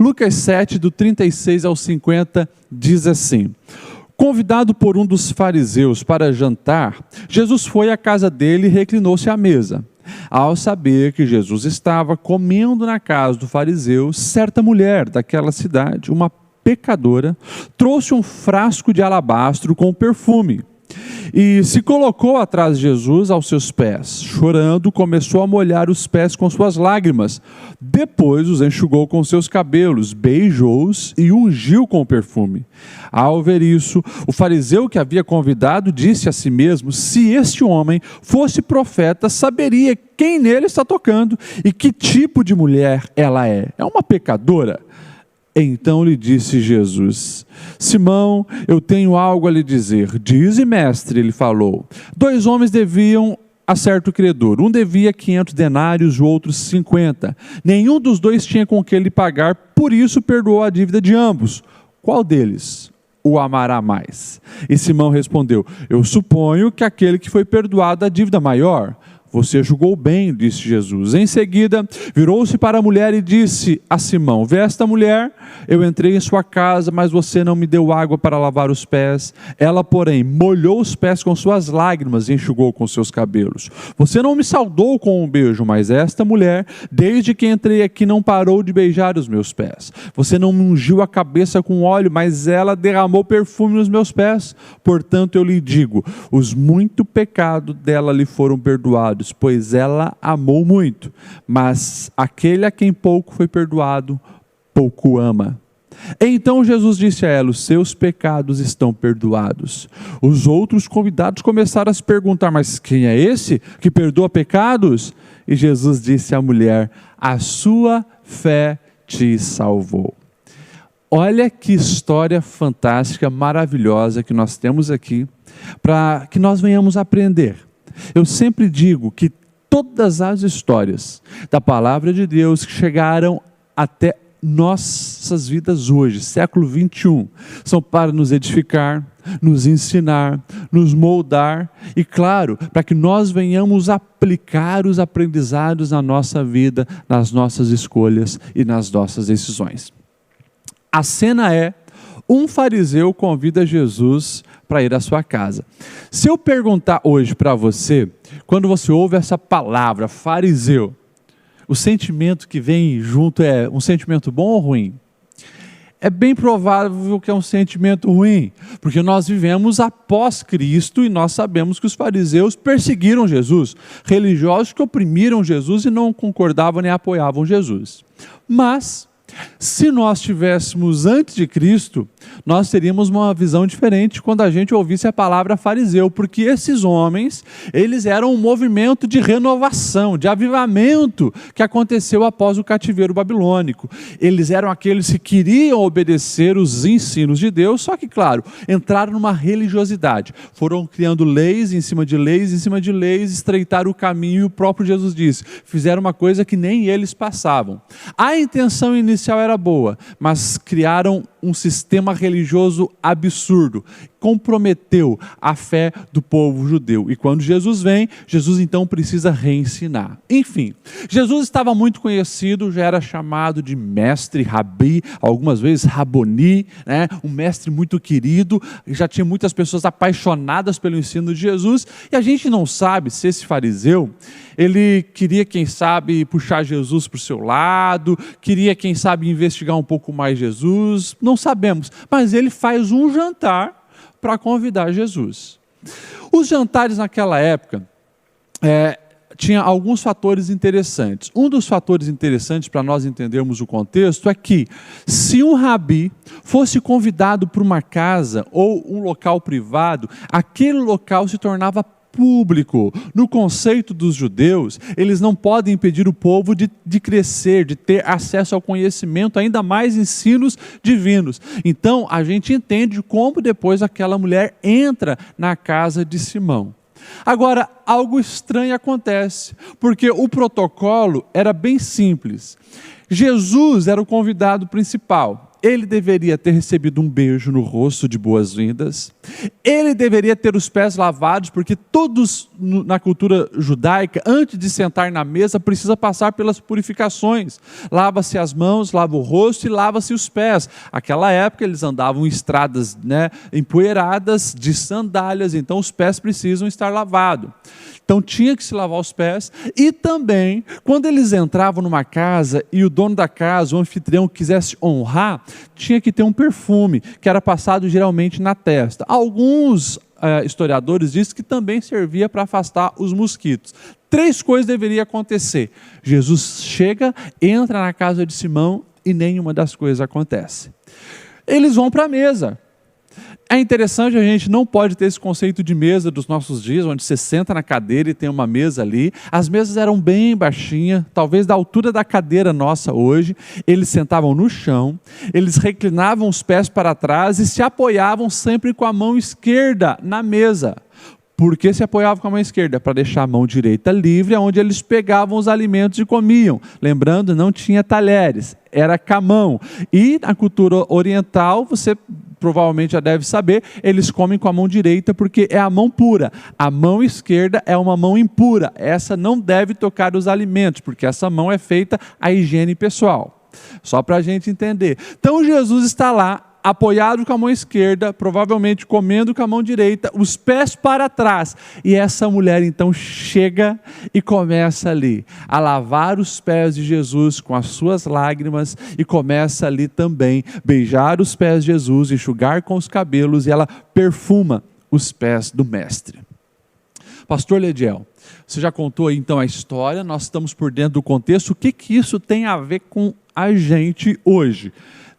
Lucas 7, do 36 ao 50, diz assim: convidado por um dos fariseus para jantar, Jesus foi à casa dele e reclinou-se à mesa. Ao saber que Jesus estava comendo na casa do fariseu, certa mulher daquela cidade, uma pecadora, trouxe um frasco de alabastro com perfume e se colocou atrás de Jesus aos seus pés. Chorando, começou a molhar os pés com suas lágrimas. Depois os enxugou com seus cabelos, beijou-os e ungiu com o perfume. Ao ver isso, o fariseu que havia convidado disse a si mesmo: se este homem fosse profeta, saberia quem nele está tocando e que tipo de mulher ela é. É uma pecadora. Então lhe disse Jesus: Simão, eu tenho algo a lhe dizer. Dize, mestre, ele falou. 2 homens deviam a certo credor. Um devia 500 denários, o outro 50. Nenhum dos dois tinha com que lhe pagar, por isso perdoou a dívida de ambos. Qual deles o amará mais? E Simão respondeu: eu suponho que aquele que foi perdoado a dívida maior. Você julgou bem, disse Jesus. Em seguida, virou-se para a mulher e disse a Simão: vê esta mulher, eu entrei em sua casa, mas você não me deu água para lavar os pés. Ela, porém, molhou os pés com suas lágrimas e enxugou com seus cabelos. Você não me saudou com um beijo, mas esta mulher, desde que entrei aqui, não parou de beijar os meus pés. Você não me ungiu a cabeça com óleo, mas ela derramou perfume nos meus pés. Portanto, eu lhe digo, os muito pecados dela lhe foram perdoados, pois ela amou muito, mas aquele a quem pouco foi perdoado, pouco ama. Então Jesus disse a ela: os seus pecados estão perdoados. Os outros convidados começaram a se perguntar: mas quem é esse que perdoa pecados? E Jesus disse à mulher: a sua fé te salvou. Olha que história fantástica, maravilhosa que nós temos aqui, para que nós venhamos aprender. Eu sempre digo que todas as histórias da palavra de Deus que chegaram até nossas vidas hoje, século 21, são para nos edificar, nos ensinar, nos moldar e, claro, para que nós venhamos aplicar os aprendizados na nossa vida, nas nossas escolhas e nas nossas decisões. A cena é: um fariseu convida Jesus para ir à sua casa. Se eu perguntar hoje para você, quando você ouve essa palavra, fariseu, o sentimento que vem junto é um sentimento bom ou ruim? É bem provável que é um sentimento ruim, porque nós vivemos após Cristo e nós sabemos que os fariseus perseguiram Jesus, religiosos que oprimiram Jesus e não concordavam nem apoiavam Jesus. Mas se nós estivéssemos antes de Cristo, nós teríamos uma visão diferente quando a gente ouvisse a palavra fariseu, porque esses homens, eles eram um movimento de renovação, de avivamento que aconteceu após o cativeiro babilônico. Eles eram aqueles que queriam obedecer os ensinos de Deus, só que, claro, entraram numa religiosidade. Foram criando leis em cima de leis, em cima de leis, estreitaram o caminho, e o próprio Jesus disse, fizeram uma coisa que nem eles passavam. A intenção inicial era boa, mas criaram um sistema religioso absurdo, comprometeu a fé do povo judeu. E quando Jesus vem, Jesus então precisa reensinar. Enfim, Jesus estava muito conhecido, já era chamado de mestre, rabi, algumas vezes raboni, né? Um mestre muito querido, já tinha muitas pessoas apaixonadas pelo ensino de Jesus, e a gente não sabe se esse fariseu, ele queria, quem sabe, puxar Jesus para o seu lado, queria, quem sabe, investigar um pouco mais Jesus, não sabemos, mas ele faz um jantar para convidar Jesus. Os jantares naquela época tinha alguns fatores interessantes. Um dos fatores interessantes para nós entendermos o contexto é que se um rabi fosse convidado para uma casa ou um local privado, aquele local se tornava público. No conceito dos judeus, eles não podem impedir o povo de crescer, de ter acesso ao conhecimento, ainda mais ensinos divinos. Então, a gente entende como depois aquela mulher entra na casa de Simão. Agora, algo estranho acontece, porque o protocolo era bem simples. Jesus era o convidado principal. ele deveria ter recebido um beijo no rosto de boas-vindas, ele deveria ter os pés lavados, porque todos na cultura judaica, antes de sentar na mesa, precisa passar pelas purificações. Lava-se as mãos, lava o rosto e lava-se os pés. Naquela época eles andavam em estradas, empoeiradas, de sandálias, então os pés precisam estar lavados. Então tinha que se lavar os pés, e também, quando eles entravam numa casa e o dono da casa, o anfitrião, quisesse honrar, tinha que ter um perfume, que era passado geralmente na testa. Alguns historiadores dizem que também servia para afastar os mosquitos. 3 coisas deveriam acontecer. Jesus chega, entra na casa de Simão e nenhuma das coisas acontece. Eles vão para a mesa. É interessante, a gente não pode ter esse conceito de mesa dos nossos dias, onde você senta na cadeira e tem uma mesa ali. As mesas eram bem baixinhas, talvez da altura da cadeira nossa hoje. Eles sentavam no chão, eles reclinavam os pés para trás e se apoiavam sempre com a mão esquerda na mesa. Por que se apoiavam com a mão esquerda? Para deixar a mão direita livre, onde eles pegavam os alimentos e comiam. Lembrando, não tinha talheres, era com a mão. E na cultura oriental, você provavelmente já deve saber, eles comem com a mão direita porque é a mão pura. A mão esquerda é uma mão impura. Essa não deve tocar os alimentos, porque essa mão é feita à higiene pessoal. Só para a gente entender. Então Jesus está lá, apoiado com a mão esquerda, provavelmente comendo com a mão direita, os pés para trás. E essa mulher então chega e começa ali a lavar os pés de Jesus com as suas lágrimas e começa ali também beijar os pés de Jesus, enxugar com os cabelos, e ela perfuma os pés do mestre. Pastor Lediel, você já contou aí então a história, nós estamos por dentro do contexto. O que isso tem a ver com a gente hoje?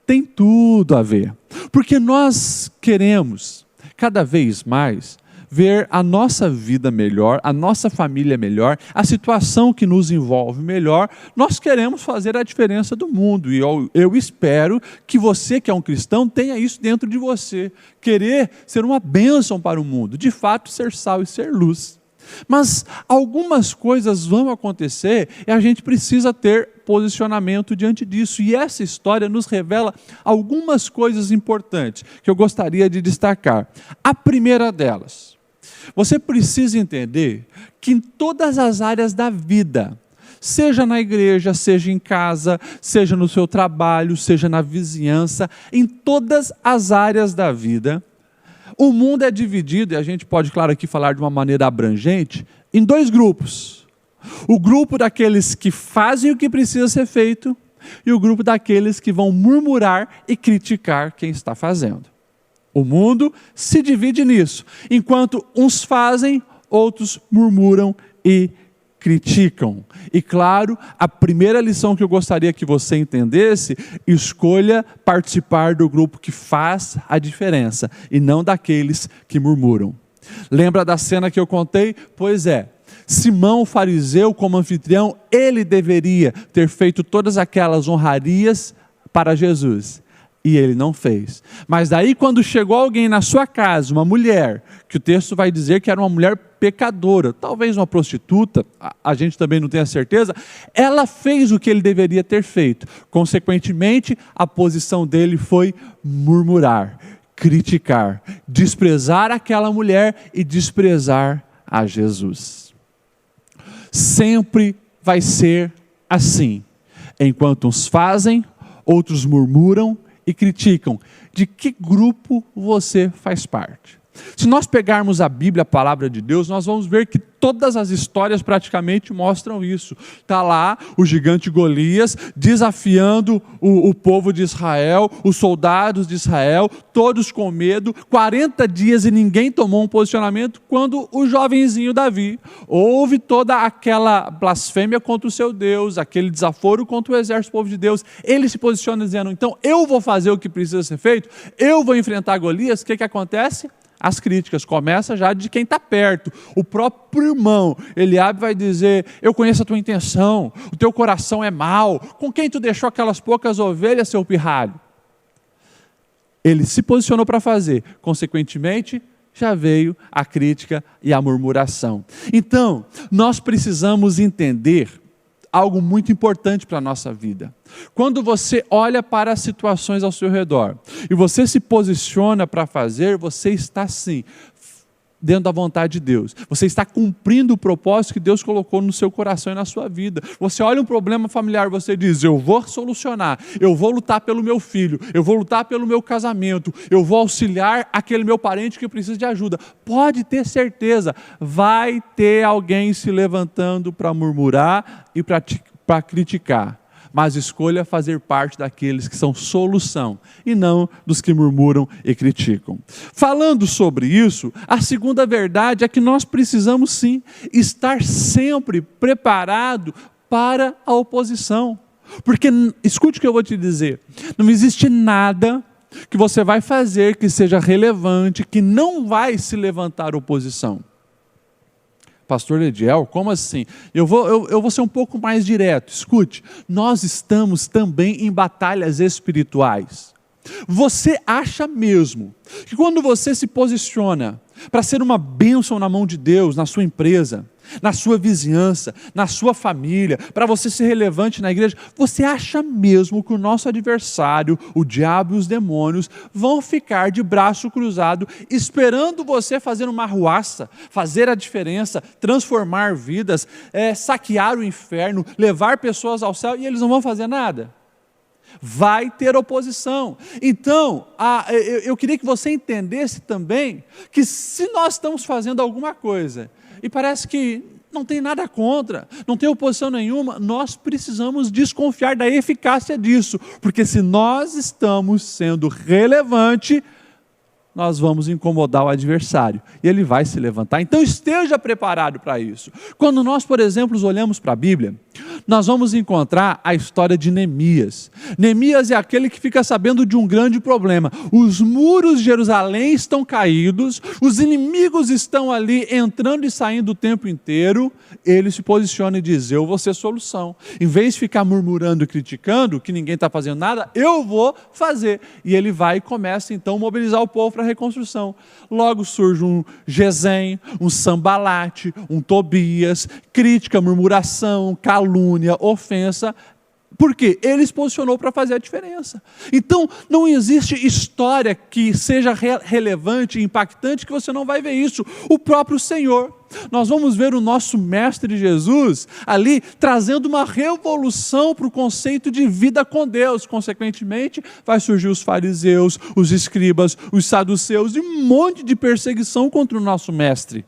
Tem tudo a ver, porque nós queremos cada vez mais ver a nossa vida melhor, a nossa família melhor, a situação que nos envolve melhor. Nós queremos fazer a diferença do mundo, e eu espero que você que é um cristão tenha isso dentro de você, querer ser uma bênção para o mundo, de fato ser sal e ser luz. Mas algumas coisas vão acontecer e a gente precisa ter posicionamento diante disso. E essa história nos revela algumas coisas importantes que eu gostaria de destacar. A primeira delas, você precisa entender que em todas as áreas da vida, seja na igreja, seja em casa, seja no seu trabalho, seja na vizinhança, em todas as áreas da vida, o mundo é dividido, e a gente pode, claro, aqui falar de uma maneira abrangente, em 2 grupos. O grupo daqueles que fazem o que precisa ser feito e o grupo daqueles que vão murmurar e criticar quem está fazendo. O mundo se divide nisso. Enquanto uns fazem, outros murmuram e criticam. E claro, a primeira lição que eu gostaria que você entendesse: escolha participar do grupo que faz a diferença e não daqueles que murmuram. Lembra da cena que eu contei? Pois é, Simão, o fariseu, como anfitrião, ele deveria ter feito todas aquelas honrarias para Jesus. E ele não fez. Mas daí quando chegou alguém na sua casa, uma mulher, que o texto vai dizer que era uma mulher pecadora, talvez uma prostituta, a gente também não tem a certeza, ela fez o que ele deveria ter feito. Consequentemente, a posição dele foi murmurar, criticar, desprezar aquela mulher e desprezar a Jesus. Sempre vai ser assim. Enquanto uns fazem, outros murmuram e criticam. De que grupo você faz parte? Se nós pegarmos a Bíblia, a palavra de Deus, nós vamos ver que todas as histórias praticamente mostram isso. Está lá o gigante Golias desafiando o povo de Israel, os soldados de Israel, todos com medo, 40 dias e ninguém tomou um posicionamento, quando o jovenzinho Davi houve toda aquela blasfêmia contra o seu Deus, aquele desaforo contra o exército do povo de Deus. Ele se posiciona dizendo: então eu vou fazer o que precisa ser feito, eu vou enfrentar Golias. O que acontece? As críticas começam já de quem está perto. O próprio irmão Eliabe vai dizer: eu conheço a tua intenção, o teu coração é mau, com quem tu deixou aquelas poucas ovelhas, seu pirralho? Ele se posicionou para fazer, consequentemente já veio a crítica e a murmuração. Então, nós precisamos entender algo muito importante para a nossa vida. Quando você olha para as situações ao seu redor e você se posiciona para fazer, você está sim dentro da vontade de Deus. Você está cumprindo o propósito que Deus colocou no seu coração e na sua vida. Você olha um problema familiar, você diz, eu vou solucionar, eu vou lutar pelo meu filho, eu vou lutar pelo meu casamento, eu vou auxiliar aquele meu parente que precisa de ajuda. Pode ter certeza, vai ter alguém se levantando para murmurar e para criticar. Mas escolha fazer parte daqueles que são solução e não dos que murmuram e criticam. Falando sobre isso, a segunda verdade é que nós precisamos sim estar sempre preparado para a oposição. Porque, escute o que eu vou te dizer, não existe nada que você vai fazer que seja relevante, que não vai se levantar oposição. Pastor Lediel, como assim? Eu vou ser um pouco mais direto. Escute, nós estamos também em batalhas espirituais. Você acha mesmo que quando você se posiciona para ser uma bênção na mão de Deus, na sua empresa, na sua vizinhança, na sua família, para você ser relevante na igreja, você acha mesmo que o nosso adversário, o diabo e os demônios, vão ficar de braço cruzado, esperando você fazer uma arruaça, fazer a diferença, transformar vidas, saquear o inferno, levar pessoas ao céu, e eles não vão fazer nada? Vai ter oposição. Então, eu queria que você entendesse também que se nós estamos fazendo alguma coisa e parece que não tem nada contra, não tem oposição nenhuma, nós precisamos desconfiar da eficácia disso, porque se nós estamos sendo relevantes, nós vamos incomodar o adversário e ele vai se levantar. Então esteja preparado para isso. Quando nós, por exemplo, olhamos para a Bíblia, nós vamos encontrar a história de Neemias. Neemias é aquele que fica sabendo de um grande problema. Os muros de Jerusalém estão caídos, os inimigos estão ali entrando e saindo o tempo inteiro. Ele se posiciona e diz, eu vou ser solução. Em vez de ficar murmurando e criticando, que ninguém está fazendo nada, eu vou fazer. E ele vai e começa então a mobilizar o povo para a reconstrução. Logo surge um Gesem, um Sambalate, um Tobias, crítica, murmuração, calúnia, ofensa. Por quê? Ele se posicionou para fazer a diferença. Então, não existe história que seja relevante e impactante que você não vai ver isso. O próprio Senhor. Nós vamos ver o nosso Mestre Jesus ali trazendo uma revolução para o conceito de vida com Deus. Consequentemente, vai surgir os fariseus, os escribas, os saduceus e um monte de perseguição contra o nosso Mestre.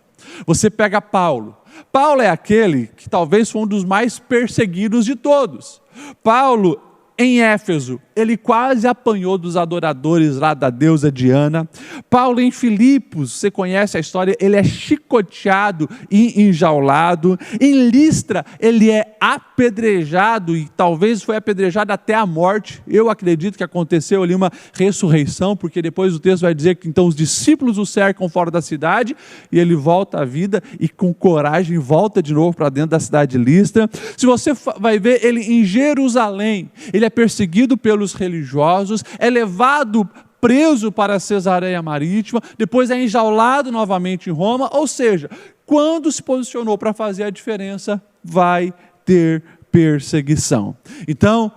Você pega Paulo. Paulo é aquele que talvez foi um dos mais perseguidos de todos. Paulo, em Éfeso, ele quase apanhou dos adoradores lá da deusa Diana. Paulo, em Filipos, você conhece a história, ele é chicoteado e enjaulado. Em Listra, ele é apedrejado e talvez foi apedrejado até a morte. Eu acredito que aconteceu ali uma ressurreição, porque depois o texto vai dizer que então os discípulos o cercam fora da cidade e ele volta à vida e com coragem volta de novo para dentro da cidade de Listra. Se você vai ver ele em Jerusalém, ele é perseguido pelos religiosos, é levado preso para Cesareia Marítima, depois é enjaulado novamente em Roma, ou seja, quando se posicionou para fazer a diferença, vai ter perseguição. Então,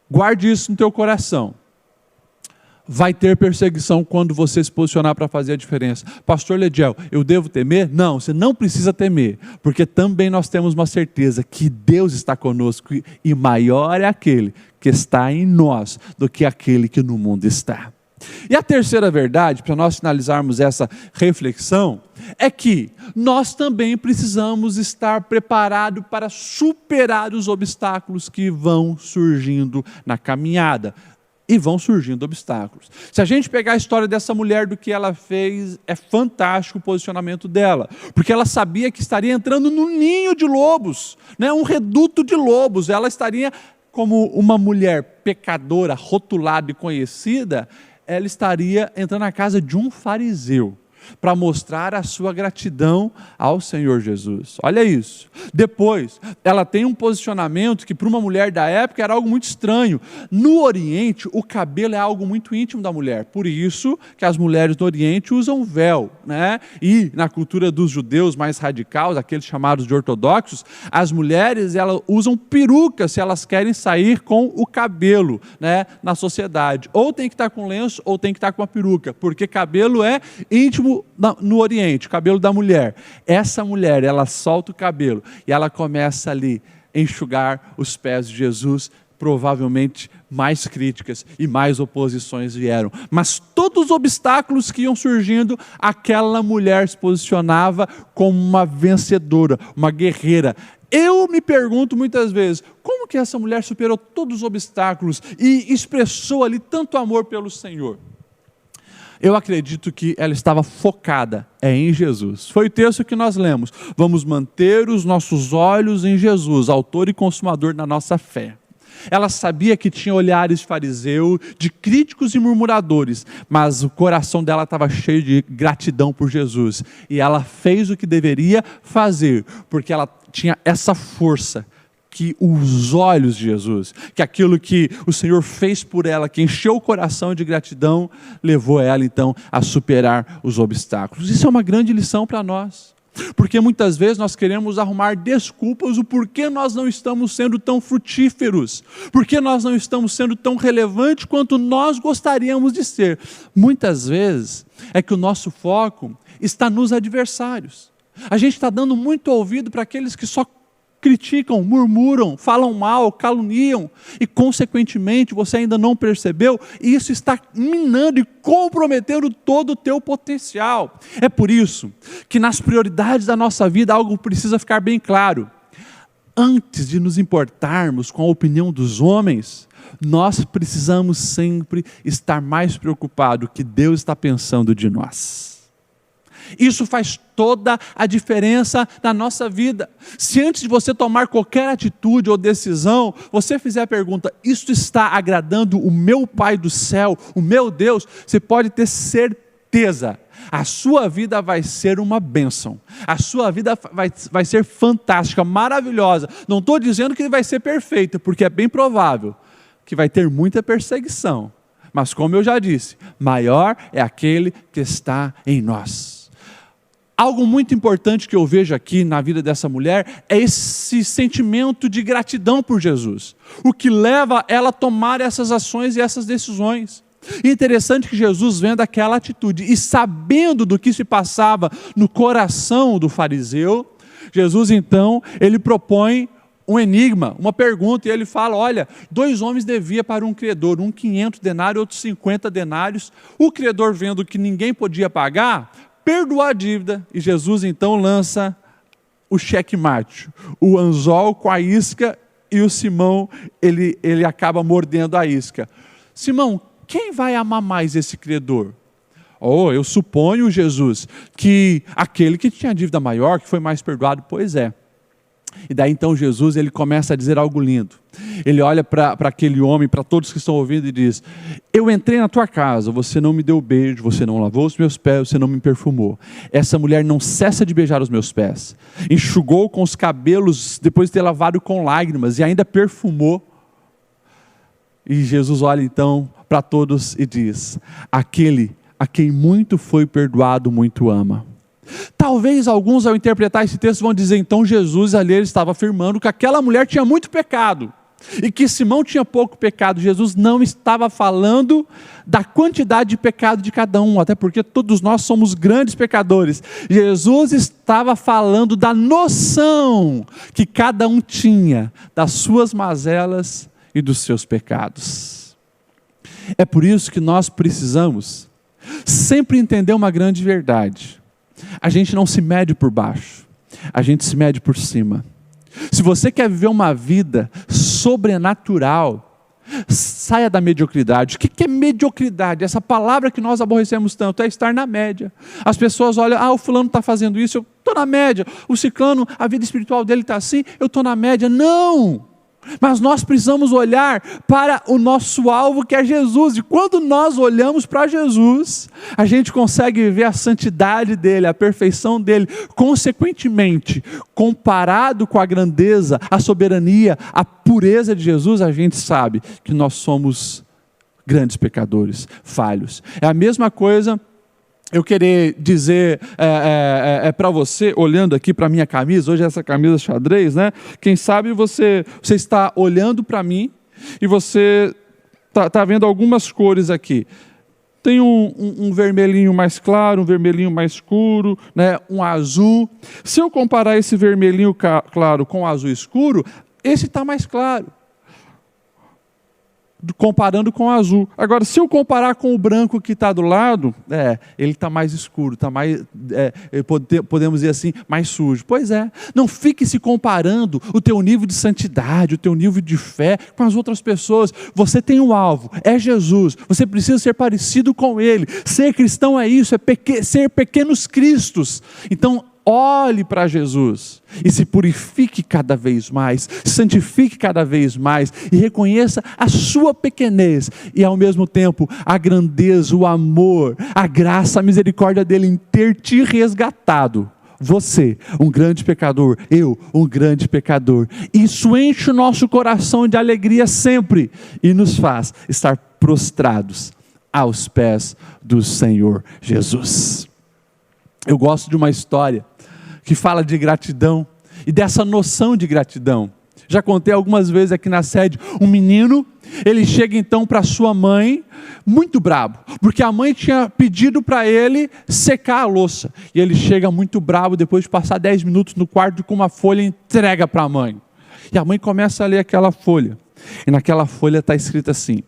guarde isso no teu coração. Vai ter perseguição quando você se posicionar para fazer a diferença. Pastor Lediel, eu devo temer? Não, você não precisa temer, porque também nós temos uma certeza que Deus está conosco e maior é aquele que está em nós do que aquele que no mundo está. E a terceira verdade, para nós finalizarmos essa reflexão, é que nós também precisamos estar preparados para superar os obstáculos que vão surgindo na caminhada. E vão surgindo obstáculos. Se a gente pegar a história dessa mulher, do que ela fez, é fantástico o posicionamento dela, porque ela sabia que estaria entrando num ninho de lobos, né? Um reduto de lobos. Ela estaria, como uma mulher pecadora, rotulada e conhecida, ela estaria entrando na casa de um fariseu. para mostrar a sua gratidão ao Senhor Jesus. Olha isso. Depois, ela tem um posicionamento que para uma mulher da época era algo muito estranho. No Oriente, o cabelo é algo muito íntimo da mulher. Por isso que as mulheres do Oriente usam véu, né? E na cultura dos judeus mais radicais, aqueles chamados de ortodoxos, as mulheres elas usam peruca se elas querem sair com o cabelo, né, na sociedade. Ou tem que estar com lenço ou tem que estar com uma peruca, porque cabelo é íntimo no Oriente, o cabelo da mulher. Essa mulher, ela solta o cabelo e ela começa ali a enxugar os pés de Jesus. Provavelmente mais críticas e mais oposições vieram. Mas todos os obstáculos que iam surgindo, aquela mulher se posicionava como uma vencedora, uma guerreira. Eu me pergunto muitas vezes, como que essa mulher superou todos os obstáculos e expressou ali tanto amor pelo Senhor? Eu acredito que ela estava focada em Jesus. Foi o texto que nós lemos. Vamos manter os nossos olhos em Jesus, autor e consumador da nossa fé. Ela sabia que tinha olhares de fariseu, de críticos e murmuradores, mas o coração dela estava cheio de gratidão por Jesus. E ela fez o que deveria fazer, porque ela tinha essa força, que os olhos de Jesus, que aquilo que o Senhor fez por ela, que encheu o coração de gratidão, levou ela então a superar os obstáculos. Isso é uma grande lição para nós. Porque muitas vezes nós queremos arrumar desculpas o porquê nós não estamos sendo tão frutíferos, porque nós não estamos sendo tão relevantes quanto nós gostaríamos de ser. Muitas vezes é que o nosso foco está nos adversários. A gente está dando muito ouvido para aqueles que só criticam, murmuram, falam mal, caluniam e, consequentemente, você ainda não percebeu, e isso está minando e comprometendo todo o teu potencial. É por isso que nas prioridades da nossa vida algo precisa ficar bem claro. Antes de nos importarmos com a opinião dos homens, nós precisamos sempre estar mais preocupados com o que Deus está pensando de nós. Isso faz toda a diferença na nossa vida. Se antes de você tomar qualquer atitude ou decisão, você fizer a pergunta, isso está agradando o meu Pai do céu, o meu Deus, você pode ter certeza, a sua vida vai ser uma bênção, a sua vida vai ser fantástica, maravilhosa. Não estou dizendo que vai ser perfeita, porque é bem provável que vai ter muita perseguição. Mas como eu já disse, maior é aquele que está em nós. Algo muito importante que eu vejo aqui na vida dessa mulher é esse sentimento de gratidão por Jesus, o que leva ela a tomar essas ações e essas decisões. E interessante que Jesus, vendo aquela atitude e sabendo do que se passava no coração do fariseu, Jesus então, ele propõe um enigma, uma pergunta, e ele fala, olha, 2 homens deviam para um credor, um 500 denários, outro 50 denários. O credor, vendo que ninguém podia pagar, perdoou a dívida, e Jesus então lança o checkmate, o anzol com a isca, e o Simão, ele acaba mordendo a isca. Simão, quem vai amar mais esse credor? Oh, eu suponho, Jesus, que aquele que tinha dívida maior, que foi mais perdoado, pois é. E daí então Jesus, ele começa a dizer algo lindo. Ele olha para aquele homem, para todos que estão ouvindo e diz, eu entrei na tua casa, você não me deu beijo, você não lavou os meus pés, você não me perfumou. Essa mulher não cessa de beijar os meus pés. Enxugou com os cabelos, depois de ter lavado com lágrimas, e ainda perfumou. E Jesus olha então para todos e diz, aquele a quem muito foi perdoado, muito ama. Talvez alguns, ao interpretar esse texto, vão dizer, então Jesus ali ele estava afirmando que aquela mulher tinha muito pecado, e que Simão tinha pouco pecado. Jesus não estava falando da quantidade de pecado de cada um, até porque todos nós somos grandes pecadores. Jesus estava falando da noção que cada um tinha das suas mazelas e dos seus pecados. É por isso que nós precisamos sempre entender uma grande verdade. A gente não se mede por baixo, a gente se mede por cima. Se você quer viver uma vida sobrenatural, saia da mediocridade. O que é mediocridade? Essa palavra que nós aborrecemos tanto, é estar na média. As pessoas olham, o fulano está fazendo isso, eu estou na média. O ciclano, a vida espiritual dele está assim, eu estou na média. Não! Mas nós precisamos olhar para o nosso alvo, que é Jesus. E quando nós olhamos para Jesus, a gente consegue ver a santidade dele, a perfeição dele. Consequentemente, comparado com a grandeza, a soberania, a pureza de Jesus, a gente sabe que nós somos grandes pecadores, falhos. É a mesma coisa eu querer dizer para você, olhando aqui para a minha camisa, hoje essa camisa xadrez, né? Quem sabe você está olhando para mim e você está vendo algumas cores aqui. Tem um vermelhinho mais claro, um vermelhinho mais escuro, né? Um azul. Se eu comparar esse vermelhinho claro com o azul escuro, esse está mais claro, comparando com o azul. Agora, se eu comparar com o branco que está do lado, ele está mais escuro, está mais, podemos dizer assim, mais sujo. Pois é, não fique se comparando o teu nível de santidade, o teu nível de fé com as outras pessoas. Você tem um alvo, é Jesus, você precisa ser parecido com Ele. Ser cristão é isso, ser pequenos cristos. Então, olhe para Jesus e se purifique cada vez mais, santifique cada vez mais e reconheça a sua pequenez e ao mesmo tempo a grandeza, o amor, a graça, a misericórdia dele em ter te resgatado. Você, um grande pecador, eu, um grande pecador. Isso enche o nosso coração de alegria sempre e nos faz estar prostrados aos pés do Senhor Jesus. Eu gosto de uma história que fala de gratidão e dessa noção de gratidão. Já contei algumas vezes aqui na sede, um menino, ele chega então para sua mãe, muito bravo, porque a mãe tinha pedido para ele secar a louça, e ele chega muito bravo, depois de passar 10 minutos no quarto com uma folha, entrega para a mãe, e a mãe começa a ler aquela folha, e naquela folha está escrito assim: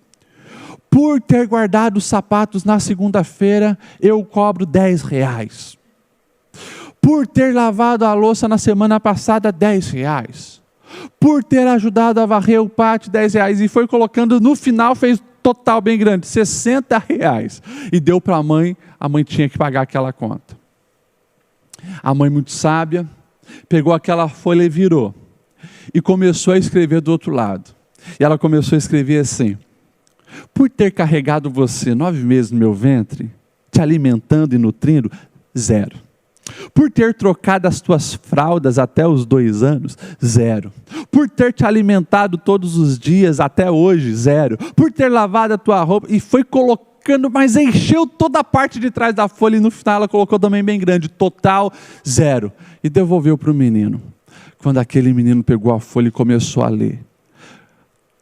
por ter guardado os sapatos na segunda-feira, eu cobro R$10. Por ter lavado a louça na semana passada, R$10. Por ter ajudado a varrer o pátio, R$10. E foi colocando, no final fez total bem grande, R$60. E deu para a mãe tinha que pagar aquela conta. A mãe, muito sábia, pegou aquela folha e virou. E começou a escrever do outro lado. E ela começou a escrever assim: por ter carregado você 9 meses no meu ventre, te alimentando e nutrindo, 0. Por ter trocado as tuas fraldas até os 2 anos, 0. Por ter te alimentado todos os dias até hoje, 0. Por ter lavado a tua roupa, e foi colocando, mas encheu toda a parte de trás da folha, e no final ela colocou também bem grande, total 0. E devolveu para o menino. Quando aquele menino pegou a folha e começou a ler,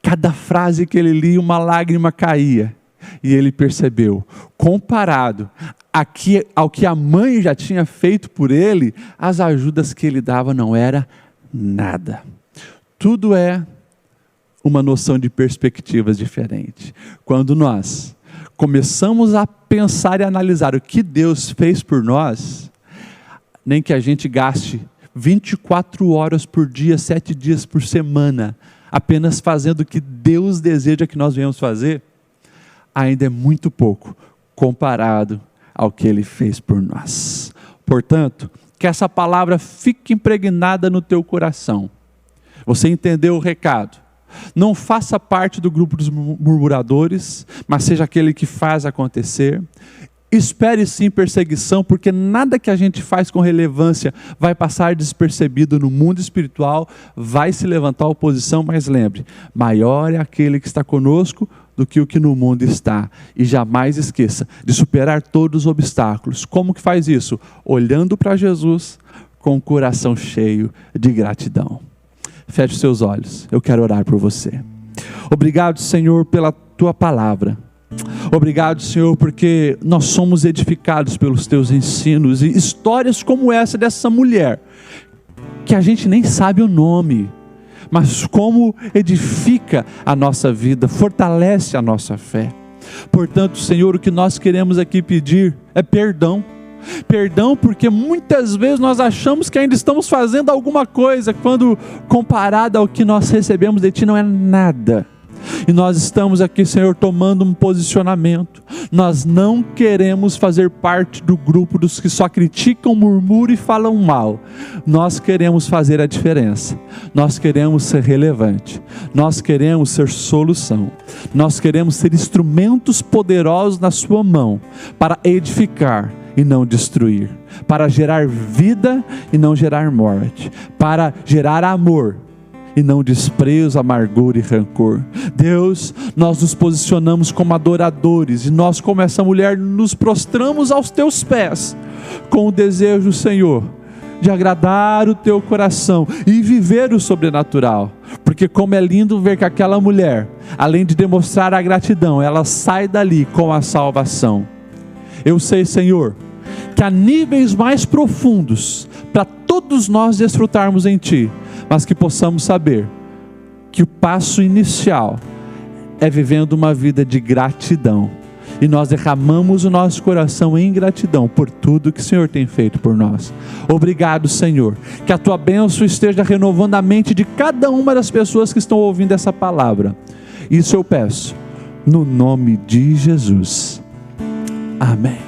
cada frase que ele lia, uma lágrima caía. E ele percebeu, comparado ao que a mãe já tinha feito por ele, as ajudas que ele dava não era nada. Tudo é uma noção de perspectivas diferente. Quando nós começamos a pensar e analisar o que Deus fez por nós, nem que a gente gaste 24 horas por dia, 7 dias por semana, apenas fazendo o que Deus deseja que nós venhamos fazer, ainda é muito pouco comparado ao que Ele fez por nós. Portanto, que essa palavra fique impregnada no teu coração. Você entendeu o recado? Não faça parte do grupo dos murmuradores, mas seja aquele que faz acontecer. Espere sim perseguição, porque nada que a gente faz com relevância vai passar despercebido no mundo espiritual, vai se levantar oposição, mas lembre, maior é aquele que está conosco do que o que no mundo está. E jamais esqueça de superar todos os obstáculos. Como que faz isso? Olhando para Jesus com o coração cheio de gratidão. Feche os seus olhos, eu quero orar por você. Obrigado, Senhor, pela Tua palavra. Obrigado, Senhor, porque nós somos edificados pelos Teus ensinos e histórias como essa dessa mulher, que a gente nem sabe o nome, mas como edifica a nossa vida, fortalece a nossa fé. Portanto, Senhor, o que nós queremos aqui pedir é perdão. Perdão porque muitas vezes nós achamos que ainda estamos fazendo alguma coisa, quando comparado ao que nós recebemos de Ti não é nada. E nós estamos aqui, Senhor, tomando um posicionamento. Nós não queremos fazer parte do grupo dos que só criticam, murmuram e falam mal. Nós queremos fazer a diferença. Nós queremos ser relevante. Nós queremos ser solução. Nós queremos ser instrumentos poderosos na sua mão para edificar e não destruir, para gerar vida e não gerar morte, para gerar amor e não desprezo, amargura e rancor. Deus, nós nos posicionamos como adoradores, e nós, como essa mulher, nos prostramos aos teus pés, com o desejo, Senhor, de agradar o teu coração e viver o sobrenatural. Porque como é lindo ver que aquela mulher, além de demonstrar a gratidão, ela sai dali com a salvação. Eu sei, Senhor, que há níveis mais profundos para todos nós desfrutarmos em Ti, mas que possamos saber que o passo inicial é vivendo uma vida de gratidão, e nós derramamos o nosso coração em gratidão por tudo que o Senhor tem feito por nós. Obrigado, Senhor, que a Tua bênção esteja renovando a mente de cada uma das pessoas que estão ouvindo essa palavra. Isso eu peço no nome de Jesus. Amém.